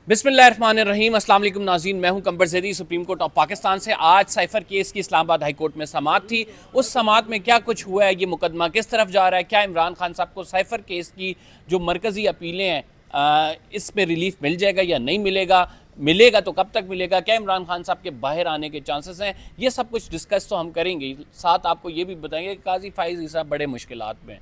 बिस्मिल्लाहिर्रहमानिर्रहीम। अस्सलाम वालेकुम नाज़रीन, मैं हूं कंबर Zaidi. Supreme court of Pakistan से आज साइफ़र केस की इस्लामाबाद हाई कोर्ट में समाअत थी। उस समाअत में क्या कुछ हुआ है, ये मुकदमा किस तरफ जा रहा है, क्या इमरान खान साहब को साइफ़र केस की जो मरकज़ी अपीलें हैं इसमें रिलीफ मिल जाएगा या नहीं मिलेगा, मिलेगा तो कब तक मिलेगा, क्या इमरान खान साहब के बाहर आने के चांसेस हैं, ये सब कुछ डिस्कस तो हम करेंगे। साथ आपको ये भी बताएंगे कि काजी फाइज ईसा बड़े मुश्किलात में,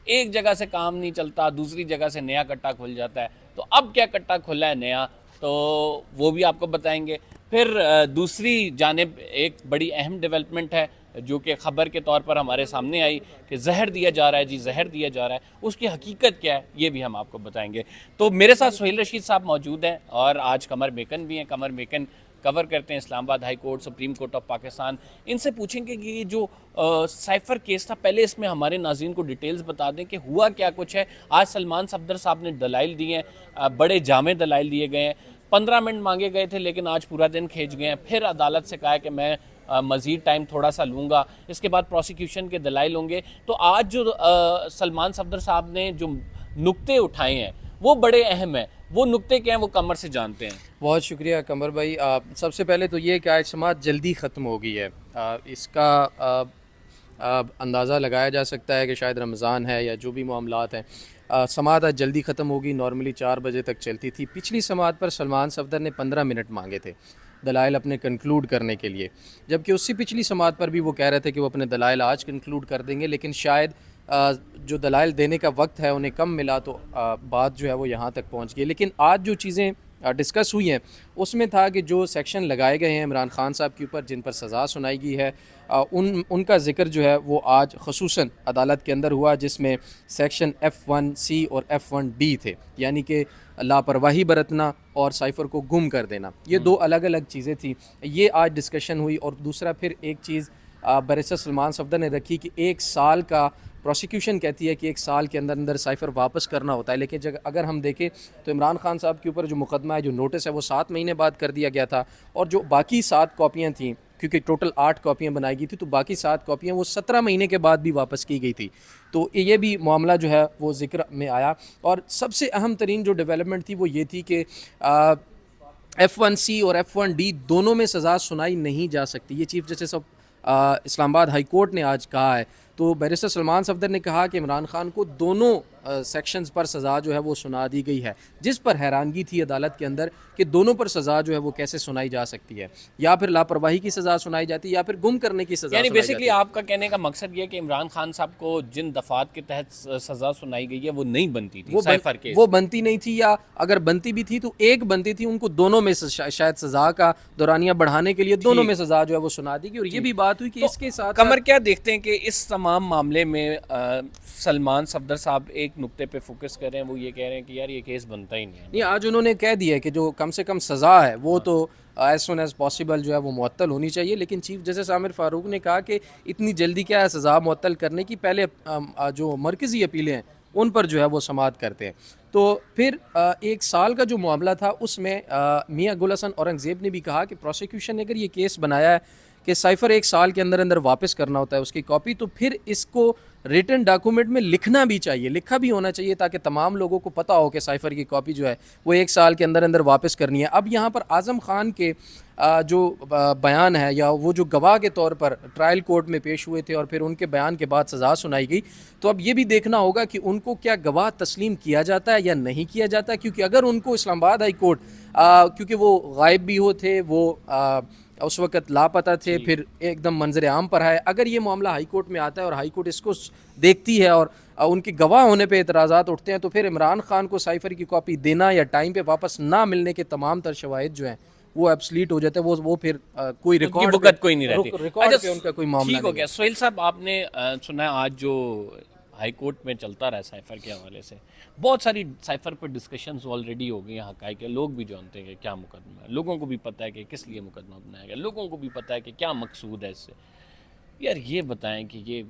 एक जगह से काम नहीं चलता, दूसरी जगह से नया कट्टा खुल जाता है। तो अब क्या कट्टा खुला है नया, तो वो भी आपको बताएंगे। फिर दूसरी जानिब एक बड़ी अहम डेवलपमेंट है जो कि ख़बर के तौर पर हमारे सामने आई कि जहर दिया जा रहा है, जी जहर दिया जा रहा है, उसकी हकीकत क्या है ये भी हम आपको बताएंगे। तो मेरे साथ सुहेल रशीद साहब मौजूद हैं और आज कमर मेकन भी हैं। कमर मेकन कवर करते हैं Islamabad high court, supreme court of Pakistan. इनसे पूछेंगे कि ये जो साइफ़र केस था, पहले इसमें हमारे नाज़रीन को डिटेल्स बता दें कि हुआ क्या कुछ है। आज सलमान सफदर साहब ने दलाइल दिए हैं, बड़े जामे दलाइल दिए गए हैं। 15 मिनट मांगे गए थे लेकिन आज पूरा दिन खींच गए हैं। फिर अदालत से कहा है कि मैं मज़ीद टाइम थोड़ा सा लूँगा, इसके बाद प्रोसिक्यूशन के दलाइल होंगे। तो आज जो सलमान सफदर साहब ने जो नुक्ते उठाए हैं वो बड़े अहम हैं। वो नुक्ते क्या हैं वो कमर से जानते हैं। बहुत शुक्रिया कमर भाई। सबसे पहले तो ये कि आज समाअत जल्दी ख़त्म हो गई है। इसका अंदाज़ा लगाया जा सकता है कि शायद रमज़ान है या जो भी मामलात हैं। समाअत आज जल्दी ख़त्म होगी। नॉर्मली 4 बजे तक चलती थी। पिछली समाअत पर सलमान सफदर ने 15 मिनट मांगे थे दलाइल अपने कंक्लूड करने के लिए, जबकि उससे पिछली समाअत पर भी वो कह रहे थे कि वो अपने दलाइल आज कंक्लूड कर देंगे, लेकिन शायद जो दलाइल देने का वक्त है उन्हें कम मिला तो बात जो है वो यहाँ तक पहुँच गई। लेकिन आज जो चीज़ें डिस्कस हुई हैं उसमें था कि जो सेक्शन लगाए गए हैं इमरान खान साहब के ऊपर, जिन पर सज़ा सुनाई गई है, उनका ज़िक्र जो है वो आज ख़ुसूसन अदालत के अंदर हुआ, जिसमें सेक्शन F1C और F1D थे, यानी कि लापरवाही बरतना और साइफ़र को गुम कर देना। ये दो अलग अलग चीज़ें थी। ये आज डिस्कशन हुई। और दूसरा फिर एक चीज़ बैरिस्टर सलमान सफदर ने रखी कि 1 साल का, प्रोसिक्यूशन कहती है कि 1 साल के अंदर अंदर साइफ़र वापस करना होता है, लेकिन अगर हम देखें तो इमरान खान साहब के ऊपर जो मुकदमा है, जो नोटिस है, वो 7 महीने बाद कर दिया गया था। और जो बाकी 7 कॉपियाँ थीं, क्योंकि टोटल 8 कॉपियाँ बनाई गई थी, तो बाकी 7 कॉपियाँ वो 17 महीने के बाद भी वापस की गई थी। तो ये भी मामला जो है वो ज़िक्र में आया। और सबसे अहम तरीन जो डेवलपमेंट थी वो ये थी कि F1C और F1D दोनों में सज़ा सुनाई नहीं जा सकती। ये chief justice of Islamabad high court ने आज कहा है। तो बैरिस्टर सलमान सफदर ने कहा कि इमरान खान को दोनों सेक्शंस पर सज़ा जो है वो सुना दी गई है, जिस पर हैरानगी थी अदालत के अंदर कि दोनों पर सज़ा जो है वो कैसे सुनाई जा सकती है। या फिर लापरवाही की सज़ा सुनाई जाती है या फिर गुम करने की सज़ा यानी सुनाई बेसिकली जाती है। आपका कहने का मकसद ये है कि इमरान खान साहब को जिन दफात के तहत सज़ा सुनाई गई है वो नहीं बनती थी साइफ़र केस। वो बनती नहीं थी, या अगर बनती भी थी तो एक बनती थी। उनको दोनों में से शायद सज़ा का दौरानिया बढ़ाने के लिए दोनों में सज़ा जो है वो सुना दी गई। और ये भी बात हुई कि तो इसके साथ कमर क्या देखते हैं कि इस तमाम मामले में सलमान सफदर साहब एक नुक्ते पे फोकस कर रहे हैं, वो ये कह रहे हैं कि यार ये केस बनता ही नहीं है। नहीं, आज उन्होंने कह दिया है कि जो कम से कम सज़ा है वो तो एज सुन एज़ पॉसिबल जो है वो मुअत्तल होनी चाहिए। लेकिन चीफ जस्टिस आमिर फ़ारूक ने कहा कि इतनी जल्दी क्या है सज़ा मुअत्तल करने की, पहले जो मरकज़ी अपीलें हैं उन पर जो है वो समाअत करते हैं। तो फिर 1 साल का जो मामला था उसमें मियाँ गुल हसन औरंगज़ेब ने भी कहा कि प्रोसिक्यूशन ने अगर ये केस बनाया है कि साइफ़र 1 साल के अंदर अंदर वापस करना होता है उसकी कॉपी, तो फिर इसको रिटन डॉक्यूमेंट में लिखना भी चाहिए, लिखा भी होना चाहिए, ताकि तमाम लोगों को पता हो कि साइफ़र की कॉपी जो है वो 1 साल के अंदर अंदर वापस करनी है। अब यहाँ पर आज़म खान के जो बयान है, या वो जो गवाह के तौर पर ट्रायल कोर्ट में पेश हुए थे और फिर उनके बयान के बाद सज़ा सुनाई गई, तो अब ये भी देखना होगा कि उनको क्या गवाह तस्लीम किया जाता है या नहीं किया जाता। क्योंकि अगर उनको इस्लामाबाद हाई कोर्ट, क्योंकि वो गायब भी हो थे, वो उस वक़्त लापता थे, फिर एकदम मंजर आम पर आए, अगर ये मामला हाई कोर्ट में आता है और हाई कोर्ट इसको देखती है और उनके गवाह होने पे एतराज़ात उठते हैं, तो फिर इमरान खान को साइफ़र की कॉपी देना या टाइम पे वापस ना मिलने के तमाम तर शवाहिद जो हैं वो एब्सलीट हो जाते हैं। वो फिर कोई रिकॉर्ड पे, कोई नहीं रहती। रिकॉर्ड पे उनका कोई मामला ठीक हो नहीं गया। सोहेल साहब, आपने सुना है आज जो हाई कोर्ट में चलता रहा साइफ़र के हवाले से बहुत सारी साइफ़र पर डिस्कशंस ऑलरेडी हो गई हैं। हक़ाइक़ के लोग भी जानते हैं कि क्या मुकदमा है, लोगों को भी पता है कि किस लिए मुकदमा बनाया गया, लोगों को भी पता है कि क्या मकसूद है इससे। यार ये बताएं कि ये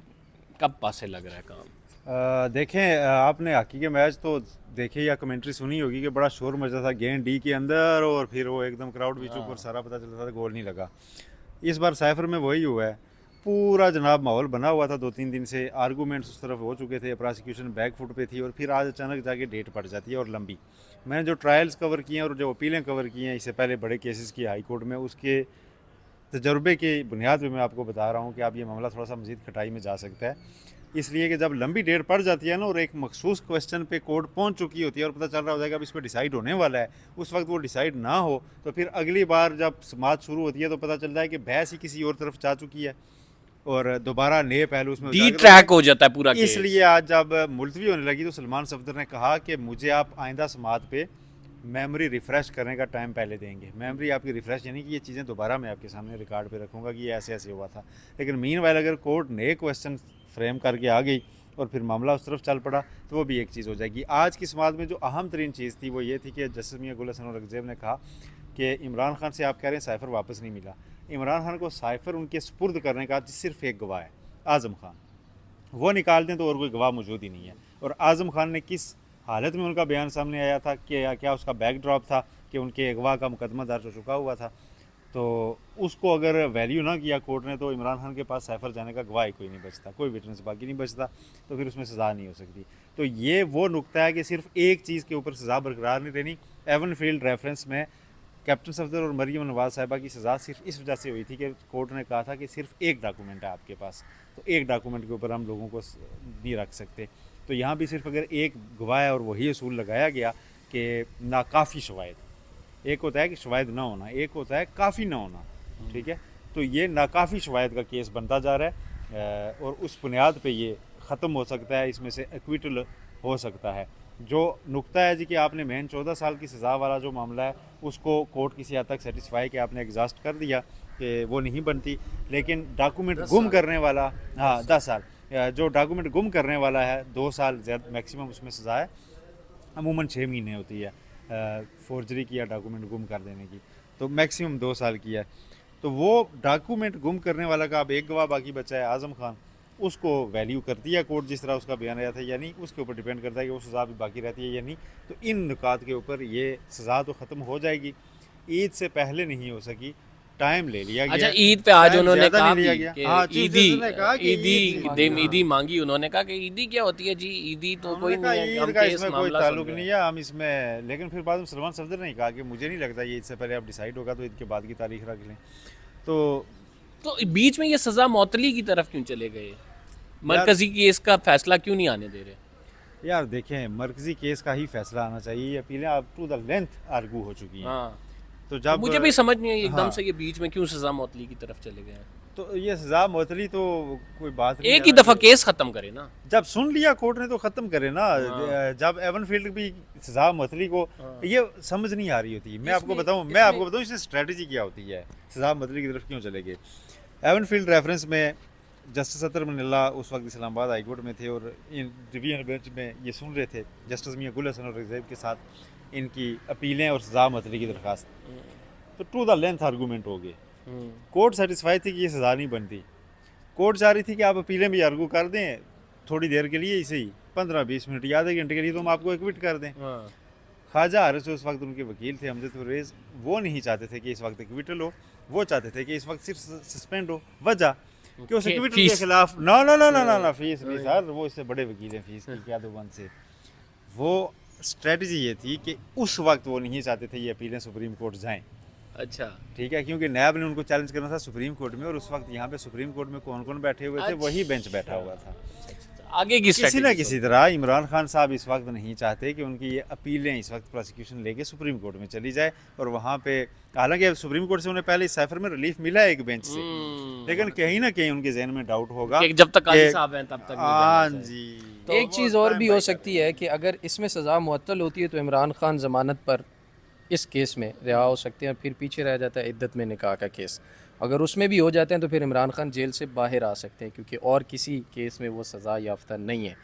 कब पासे लग रहा है काम। देखें, आपने हॉकी के मैच तो देखे या कमेंट्री सुनी होगी कि बड़ा शोर मचा था गेंद डी के अंदर, और फिर वो एकदम क्राउड भी चुप और सारा पता चलता था गोल नहीं लगा। इस बार साइफर में वही हुआ है। पूरा जनाब माहौल बना हुआ था 2-3 दिन से, आर्गूमेंट्स उस तरफ हो चुके थे, प्रोसिक्यूशन बैक फुट पे थी, और फिर आज अचानक जाके डेट पड़ जाती है और लंबी। मैंने जो ट्रायल्स कवर किए हैं और जो अपीलें कवर की हैं इससे पहले बड़े केसेस की हाई कोर्ट में, उसके तजर्बे की बुनियाद पे मैं आपको बता रहा हूँ कि आप ये मामला थोड़ा सा मज़ीद खटाई में जा सकता है। इसलिए कि जब लंबी डेट पड़ जाती है ना और एक मखसूस क्वेश्चन पे कोर्ट पहुंच चुकी होती है और पता चल रहा हो जाएगा अब इस पर डिसाइड होने वाला है, उस वक्त वो डिसाइड ना हो तो फिर अगली बार जब समात शुरू होती है तो पता चलता है कि बहस ही किसी और तरफ जा चुकी है और दोबारा नए पहलू उसमें डी उजागर ट्रैक हो जाता है पूरा केस। इसलिए आज जब मुलतवी होने लगी तो सलमान सफदर ने कहा कि मुझे आप आइंदा समात पे मेमोरी रिफ़्रेश करने का टाइम पहले देंगे। मेमोरी आपकी रिफ़्रेश यानी कि ये चीज़ें दोबारा मैं आपके सामने रिकॉर्ड पे रखूँगा कि ये ऐसे ऐसे हुआ था। लेकिन मीनवाइल अगर कोर्ट नए क्वेश्चन फ्रेम करके आ गई और फिर मामला उस तरफ चल पड़ा तो वो भी एक चीज़ हो जाएगी। आज की समात में जो अहम तरीन चीज़ थी वो ये थी कि जस्टिस मियां गुल हसन औरंगज़ेब ने कहा कि इमरान खान से आप कह रहे हैं साइफ़र वापस नहीं मिला। इमरान खान को साइफ़र उनके सुपुर्द करने का सिर्फ एक गवाह है, आज़म खान। वो निकाल दें तो और कोई गवाह मौजूद ही नहीं है। और आज़म खान ने किस हालत में उनका बयान सामने आया था कि क्या उसका बैकड्रॉप था कि उनके अगवा का मुकदमा दर्ज हो चुका हुआ था, तो उसको अगर वैल्यू ना किया कोर्ट ने तो इमरान खान के पास साइफ़र जाने का गवाह कोई नहीं बचता, कोई विटनेस बाकी नहीं बचता, तो फिर उसमें सज़ा नहीं हो सकती। तो ये वो नुक्ता है कि सिर्फ एक चीज़ के ऊपर सज़ा बरकरार नहीं रहनी। एवन फील्ड रेफरेंस में कैप्टन सफदर और मरीम नवाज साहिबा की सज़ा सिर्फ इस वजह से हुई थी कि कोर्ट ने कहा था कि सिर्फ एक डॉक्यूमेंट है आपके पास, तो एक डॉक्यूमेंट के ऊपर हम लोगों को नहीं रख सकते। तो यहाँ भी सिर्फ अगर एक गवाह है और वही असूल लगाया गया कि नाकाफ़ी शवाहिद, एक होता है कि शवाहिद ना होना, एक होता है काफ़ी ना होना, ठीक है। तो ये नाकाफ़ी शवाहिद का केस बनता जा रहा है और उस बुनियाद पे ये ख़त्म हो सकता है, इसमें से एक्विटल हो सकता है। जो नुक्ता है जी कि आपने महन 14 साल की सज़ा वाला जो मामला है उसको कोर्ट किसी हद तक सेटिस्फाई कि आपने एग्जॉस्ट कर दिया कि वो नहीं बनती, लेकिन डॉक्यूमेंट गुम करने वाला, हाँ 10 साल, जो डॉक्यूमेंट गुम करने वाला है 2 साल ज़्यादा मैक्सिमम उसमें सज़ा है, अमूमन 6 महीने होती है फोर्जरी की या डॉक्यूमेंट गुम कर देने की, तो मैक्सिमम 2 साल की है। तो वो डॉक्यूमेंट गुम करने वाला का अब एक गवाह बाकी बचा है आज़म खान, उसको वैल्यू करती है कोर्ट जिस तरह उसका बयान आया था या नहीं, उसके ऊपर डिपेंड करता है कि वो सज़ा भी बाकी रहती है या नहीं। तो इन नुकात के ऊपर ये सज़ा तो ख़त्म हो जाएगी, ईद से पहले नहीं हो सकी, टाइम ले लिया गया। अच्छा, ईद पे आज टाइम उन्होंने ज़्यादा कहा नहीं लिया भी गया। कि हाँ, चीफ जस्टिस ने कहा कि ईदी मांगी। उन्होंने कहा कि ईदी क्या होती है जी, ईदी तो कोई हमने कहा नहीं है, हम ईद का केस इसमें कोई मामला ताल्लुक सुन रहे नहीं हैं। है हम इसमें, लेकिन फिर बाद में सलमान सफदर ने कहा कि मुझे नहीं लगता ये ईद से पहले आप डिसाइड होगा तो ईद के बाद की तारीख रख लें। तो बीच में ये सज़ा मौतली की तरफ क्यों चले गए? मरकजी केस का फैसला क्यों नहीं आने दे रहे? यार देखें, मरकजी केस का ही फैसला आना चाहिए, ये अपीलें अब टू द लेंथ आर्गू हो चुकी हैं। हाँ, तो तो जब मुझे भी समझ नहीं आई एकदम हाँ, से ये बीच में क्यों सज़ा मौतली की तरफ चले गए हैं। तो ये सजा मुअत्तली तो कोई बात नहीं एक है ही ना दफ़ा कि- केस ख़त्म करे ना। जब सुन लिया कोर्ट ने तो ख़त्म करे ना। हाँ। जब एवन फील्ड भी सजा मुअत्तली को हाँ। ये समझ नहीं आ रही होती। मैं आपको बताऊं इसमें स्ट्रेटजी क्या होती है, सजा मुअत्तली की तरफ क्यों चले गए। एवन फील्ड रेफरेंस में जस्टिस अतर मनिल्ला उस वक्त इस्लामाबाद हाई कोर्ट में थे और इन डिवीजन बेंच में ये सुन रहे थे जस्टिस मियां गुल हसन औरंगज़ेब के साथ इनकी अपीलें और सजा मुअत्तली की दरख्वास्त, तो टू द लेंथ आर्गूमेंट हो गए। कोर्ट सेटिस्फाई थी कि ये सज़ा नहीं बनती, कोर्ट चाह रही थी कि आप अपीलें भी आर्गू कर दें थोड़ी देर के लिए, इसे ही 15-20 मिनट या आधे घंटे के लिए तो हम आपको एक्विट कर दें। हाँ। ख्वाजा हारिस जो उस वक्त उनके वकील थे अमजद परवेज़, वो नहीं चाहते थे कि इस वक्त एक्विटल हो, वो चाहते थे कि इस वक्त सिर्फ सस्पेंड हो। वजह कि उस एक्विटल के फीस। खिलाफ ना फीस नहीं सर, वो इससे बड़े वकील हैं, फीस की क्या दुबन से। वो स्ट्रेटजी ये थी कि उस वक्त वो नहीं चाहते थे ये अपीलें सुप्रीम कोर्ट जाएं, अच्छा, ठीक है, क्योंकि नैब ने उनको चैलेंज करना था सुप्रीम कोर्ट में, और उस वक्त यहाँ पे सुप्रीम कोर्ट में कौन कौन बैठे हुए थे, वही बेंच बैठा हुआ था। आगे की किसी ना स्ट्रेटजी किसी तरह इमरान खान साहब इस वक्त नहीं चाहते कि उनकी ये अपीलें इस वक्त प्रोसिक्यूशन लेके सुप्रीम कोर्ट में चली जाए, और वहाँ पे हालांकि सुप्रीम कोर्ट से उन्हें पहले साइफर में रिलीफ मिला है एक बेंच से, लेकिन कहीं ना कहीं उनके जहन में डाउट होगा कि जब तक काजी साहब हैं तब तक नहीं हाँ जाना चाहिए। जी। तो एक चीज़ और भी हो सकती है कि अगर इसमें सज़ा मुअत्तल होती है तो इमरान खान ज़मानत पर इस केस में रिहा हो सकते हैं, फिर पीछे रह जाता है इद्दत में निकाह का केस। अगर उसमें भी हो जाते हैं तो फिर इमरान खान जेल से बाहर आ सकते हैं, क्योंकि और किसी केस में वो सज़ा याफ्ता नहीं है।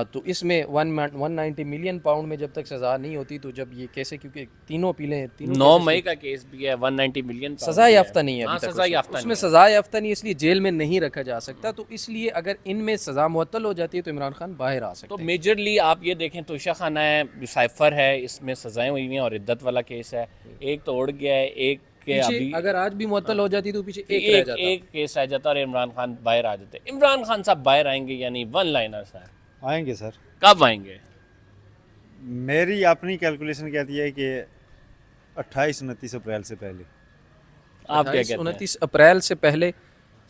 तो इसमें 190 मिलियन पाउंड में जब तक सज़ा नहीं होती, तो जब ये कैसे, क्योंकि तीनों अपीलें 9 मई का केस भी है, 190 मिलियन सज़ा याफ्ता नहीं है हाँ, अभी तक सज़ा याफ्ता उसमें नहीं है। सज़ा याफ्ता नहीं है, इसलिए जेल में नहीं रखा जा सकता। तो इसलिए अगर इनमें सज़ा मुअत्तल हो जाती है तो इमरान खान बाहर आ सकते तो हैं। मेजरली आप ये देखें, तोशा खाना है, साइफर है, इसमें सज़ाएं हुई हैं और इद्दत वाला केस है, एक तो उड़ गया है, एक के पीछे अभी अगर आज भी मुअत्तल हो जाती तो पीछे एक रह जाता। एक केस रह जाता और इमरान खान बाहर आ जाते। इमरान खान साहब बाहर आएंगे यानी वन लाइनर सर, आएंगे सर। कब आएंगे? मेरी अपनी कैलकुलेशन कहती है कि 28-29 अप्रैल से पहले। आप क्या कहते हैं? 29 अप्रैल से पहले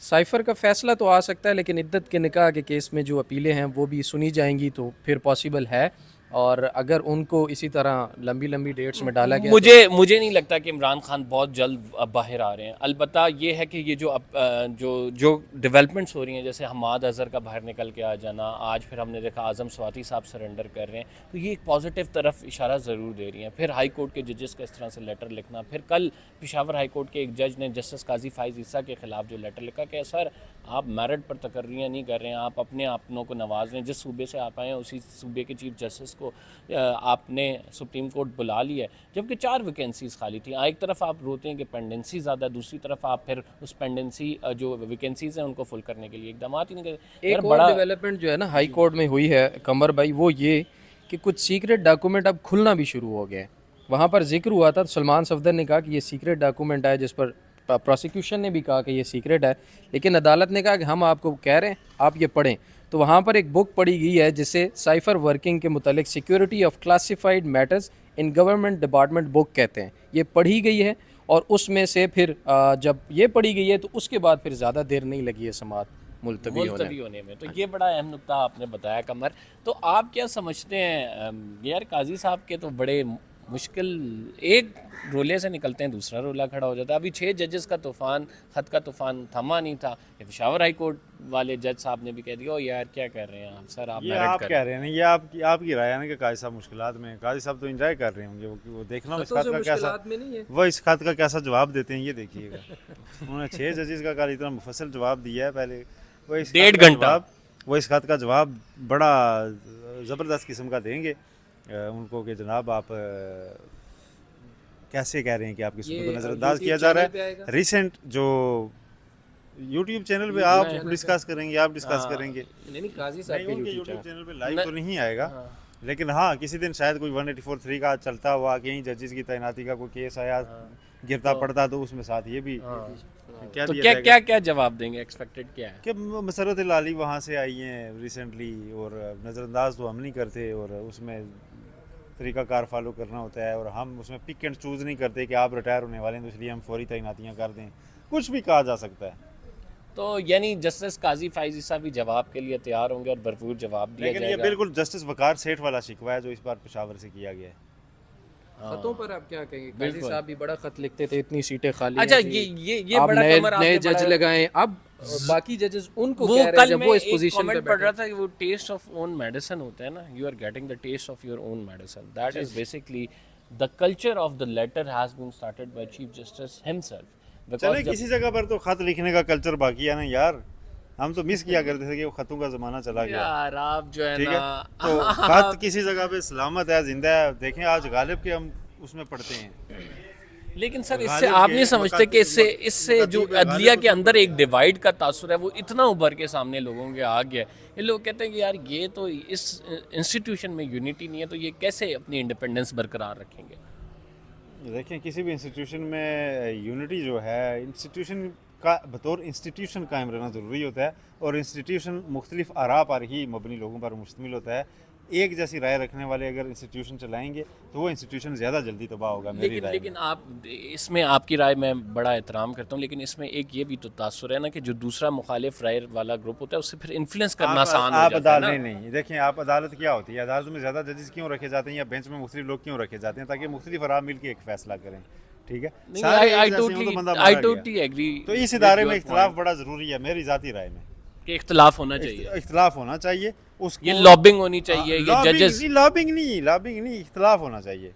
साइफर का फैसला तो आ सकता है, लेकिन इद्दत के निकाह के केस में जो अपीलें हैं वो भी सुनी जाएंगी तो फिर पॉसिबल है। और अगर उनको इसी तरह लंबी लंबी डेट्स में डाला गया मुझे नहीं लगता कि इमरान खान बहुत जल्द अब बाहर आ रहे हैं। अलबत्ता ये है कि ये जो डेवलपमेंट्स हो रही हैं, जैसे हमाद अजहर का बाहर निकल के आ जाना, आज फिर हमने देखा आज़म स्वाति साहब सरेंडर कर रहे हैं, तो ये एक पॉजिटिव तरफ इशारा ज़रूर दे रही हैं। फिर हाई कोर्ट के जजेस का इस तरह से लेटर लिखना, फिर कल पेशावर हाई कोर्ट के एक जज ने जस्टिस काजी फाइज ईसा के ख़िलाफ़ जो लेटर लिखा कि सर आप मेरिट पर तकर्रियाँ नहीं कर रहे हैं, आप अपने आपनों को नवाज रहे हैं, जिस सूबे से आप आए हैं उसी सूबे के चीफ जस्टिस को आपने सुप्रीम कोर्ट बुला लिया है, जबकि 4 वैकेंसीज़ खाली थी। एक तरफ आप रोते हैं कि पेंडेंसी ज़्यादा, दूसरी तरफ आप फिर उस पेंडेंसी जो वैकेंसीज़ हैं उनको फुल करने के लिए इकदाम ही नहीं करते। एक और डेवलपमेंट जो है ना हाई कोर्ट में हुई है कमर भाई, वो ये कि कुछ सीक्रेट डॉक्यूमेंट अब खुलना भी शुरू हो गए हैं। वहाँ पर जिक्र हुआ था, सलमान सफदर ने कहा कि ये सीक्रेट डॉक्यूमेंट है, जिस पर प्रोसिक्यूशन ने भी कहा कि ये सीक्रेट है, लेकिन अदालत ने कहा कि हम आपको कह रहे हैं आप ये पढ़ें। तो वहाँ पर एक बुक पढ़ी गई है जिसे साइफर वर्किंग के मुतालिक security of classified matters in government department book कहते हैं, ये पढ़ी गई है। और उसमें से फिर जब ये पढ़ी गई है तो उसके बाद फिर ज़्यादा देर नहीं लगी है समात मुलतवी होने में। तो ये बड़ा अहम नुक्ता आपने बताया कमर। तो आप क्या समझते हैं यार, काजी साहब के तो बड़े मुश्किल, एक रोले से निकलते हैं दूसरा रोला खड़ा हो जाता है। अभी 6 जजेस का तूफ़ान, ख़त का तूफ़ान थमा नहीं था। पेशावर हाई कोर्ट वाले जज साहब ने भी कह दिया, ओ यार क्या कर रहे हैं आप सर, आप ये आप कह रहे हैं ना, ये आपकी राय है ना कि काजी साहब मुश्किलात में। काजी साहब तो एंजॉय कर रहे होंगे, वो देखना इस खत का कैसा, वो इस खत का कैसा जवाब देते हैं ये देखिएगा। उन्होंने 6 जजेस का कल इतना मुफस्सल जवाब दिया है, पहले वो इस 1.5 घंटा वो इस खत का जवाब बड़ा ज़बरदस्त किस्म का देंगे उनको कि जनाब आप कैसे कह रहे हैं कि आपकी सूबे को नज़रअंदाज किया जा रहा है। रिसेंट जो यूट्यूब चैनल पे आप डिस्कस करेंगे, आप डिस्कस करेंगे, नहीं काजी साहब के यूट्यूब चैनल पे लाइव तो नहीं आएगा, लेकिन हाँ किसी दिन शायद कोई 184(3) का चलता हुआ कहीं जजेस की तैनाती का कोई केस आया गिरता पड़ता तो उसमें साथ ये भी क्या जवाब देंगे, एक्सपेक्टेड क्या है कि मसरत लाली वहाँ से आई हैं रिसेंटली और नज़रअंदाज तो हम नहीं करते और उसमें तरीक़ाकार फॉलो करना होता है और हम उसमें पिक एंड चूज़ नहीं करते कि आप रिटायर होने वाले हैं तो इसलिए हम फौरी तैनातियाँ कर दें, कुछ भी कहा जा सकता है। तो यानी जस्टिस काजी फाइज ईसा भी जवाब के लिए तैयार होंगे और भरपूर जवाब दिया लेकिन जाएगा। ये बिल्कुल जस्टिस वकार सेठ वाला शिकवा है जो इस बार पेशावर से किया गया है। खतों पर आप क्या कहेंगे? काजी साहब भी बड़ा खत लिखते थे, इतनी सीटें खाली अच्छा हैं, ये बड़ा कमर नए जज लगाएं, अब बाकी जजेस उनको वो कह रहे हैं जब वो इस पोजीशन पे पढ़ रहा था कि वो टेस्ट ऑफ ओन मेडिसिन होता है ना, you are getting the taste of your own medicine, that is basically the culture of the latter has been started by chief justice himself. चले किसी जगह पर तो खत लिखने का कल्चर बाकी है ना यार, हम तो मिस किया करते थे कि वो खतों का ज़माना चला गया यार। आप जो है ठीक ना है, तो खत किसी जगह पे सलामत है, जिंदा है। देखें आज गालिब के हम उसमें पढ़ते हैं, लेकिन सर इससे आप नहीं समझते कि इससे जो अदलिया के अंदर एक डिवाइड का तासुर है वो इतना उभर के सामने लोगों के आ गया। ये लोग कहते हैं कि यार ये तो इस इंस्टीट्यूशन में यूनिटी नहीं है, तो ये कैसे अपनी इंडिपेंडेंस बरकरार रखेंगे। देखें किसी भी इंस्टीट्यूशन में यूनिटी जो है, इंस्टीट्यूशन का बतौर इंस्टीट्यूशन कायम रहना ज़रूरी होता है और इंस्टीट्यूशन मुख्तलिफ आरा पर ही मबनी लोगों पर मुश्तमिल होता है। एक जैसी राय रखने वाले अगर इंस्टीट्यूशन चलाएंगे तो वो इंस्टीट्यूशन ज़्यादा जल्दी तबाह होगा मेरी राय में। लेकिन आप इसमें आपकी राय मैं बड़ा एहतराम करता हूँ, लेकिन इसमें एक ये भी तो तासुर है ना कि जो दूसरा मुखालिफ राय वाला ग्रुप होता है उससे फिर इन्फ्लुएंस करना आसान हो जाता है ना। नहीं देखें आप अदालत क्या होती है, अदालत में ज़्यादा जजेस क्यों रखे जाते हैं या बेंच में मुख्तलिफ लोग क्यों रखे जाते हैं, ताकि मुख्तलिफ आरा मिल के एक फैसला करें। ठीक है, आई टोटली एग्री। तो इस इदारे में इख्तिलाफ बड़ा ज़रूरी है मेरी ज़ाती राय में, कि इख्तिलाफ होना चाहिए, इख्तिलाफ होना चाहिए। उसको ये लॉबिंग होनी चाहिए, ये जजेस लॉबिंग नहीं इख्तिलाफ होना चाहिए।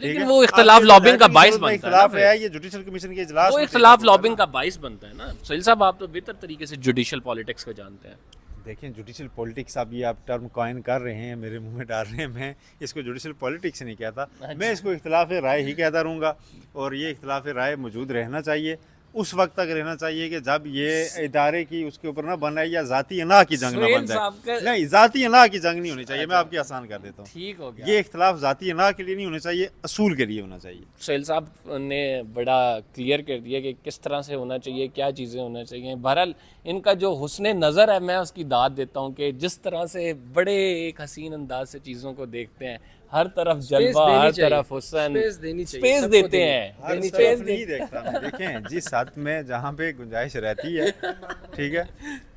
लेकिन वो इख्तिलाफ लॉबिंग का बाइस बनता है। इख्तिलाफ है ये जुडिशल कमीशन के इजलास, वो इख्तिलाफ लॉबिंग का बाइस बनता है ना। सोहेल साहब आप तो बेहतर तरीके से जुडिशल पॉलिटिक्स को जानते हैं। देखें जुडिशल पॉलिटिक्स अब ये आप टर्म कॉइन कर रहे हैं, मेरे मुंह में डाल रहे हैं, मैं इसको जुडिशल पॉलिटिक्स नहीं कहता, मैं इसको इख्तिलाफ राय ही कहता रहूँगा और ये इख्तिलाफ राय मौजूद रहना चाहिए उस वक्त तक रहना चाहिए कि जब ये इदारे की उसके ऊपर ना बन रही या जाती अना की जंग ना सुहेल बन जाए। साहब का- नहीं, जाती अना की जंग नहीं होनी चाहिए, मैं आपकी आसान कर देता हूँ। ठीक हो गया। ये इख्तलाफ जाती अना के लिए नहीं होना चाहिए, असूल के लिए होना चाहिए। सुहेल साहब ने बड़ा क्लियर कर दिया कि किस तरह से होना चाहिए, क्या चीज़ें होना चाहिए। बहरहाल इनका जो हुस्न नज़र है मैं उसकी दाद देता हूँ कि जिस तरह से बड़े एक हसीन अंदाज से चीज़ों को देखते हैं, हर तरफ जलवा, देनी हर चाहिए, तरफ हुस्न, स्पेस देनी चाहिए, स्पेस सबको देते देनी। हैं, हर स्पेस तरफ नहीं देखता मैं। देखें, जिस हद में जहाँ पे गुंजाइश रहती है, ठीक है,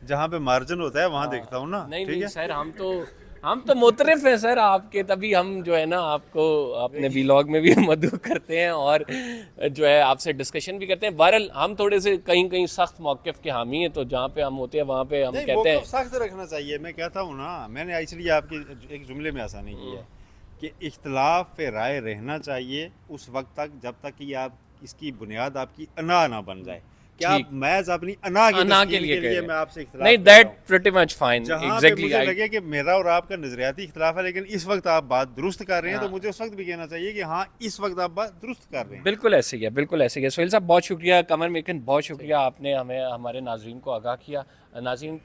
जहाँ पे मार्जिन होता है वहाँ देखता हूँ ना। नहीं ठीक नहीं है, सर, हम तो मुतरिफ हैं सर आपके, तभी हम जो है ना आपको अपने व्लॉग में भी मदऊ करते हैं और जो है आपसे डिस्कशन भी करते हैं। बहरहाल हम थोड़े से कहीं कहीं सख्त मौक़िफ़ के हामी हैं, तो जहाँ पे हम होते हैं वहाँ पे हम नहीं, कहते हैं मौक़िफ़ सख्त रखना चाहिए। मैं कहता हूँ ना, मैंने इसलिए आपकी एक जुमले में आसानी की है कि इख्तलाफ पे राय रहना चाहिए उस वक्त तक जब तक कि आप इसकी बुनियाद आपकी अना ना बन जाए। क्या ठीक। आप महज अपनी अना की अना के तस्कीन लिए के कह लिए रहे मैं हैं। आपसे इख्तलाफ नहीं, कर रहा दैट हूँ। प्रीटी मच फाइन, जहाँ पे एग्जैक्टली। मुझे लगे कि मेरा और आपका नजरियाती इख्तलाफ है, लेकिन इस वक्त आप बात दुरुस्त कर रहे हैं, तो मुझे उस वक्त भी कहना चाहिए कि हाँ, इस वक्त आप बात दुरुस्त कर रहे हैं। बिल्कुल ऐसे ही है, बिल्कुल ऐसे ही है। सोहेल साहब बहुत शुक्रिया, कमर मेकिन बहुत शुक्रिया, आपने हमें हमारे नाज़रीन को आगाह किया। नाज़रीन,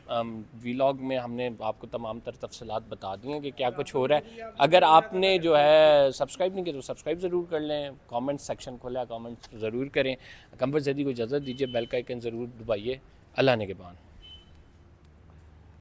व्लॉग में हमने आपको तमाम तर तफसीलात बता दी हैं कि क्या कुछ हो रहा है। अगर आपने जो है सब्सक्राइब नहीं किया तो सब्सक्राइब ज़रूर कर लें, कमेंट सेक्शन खोला, कमेंट ज़रूर करें। कंबर ज़ैदी को इजाज़त दीजिए, बेल का आइकन ज़रूर दबाइए। अल्लाह ने के बान।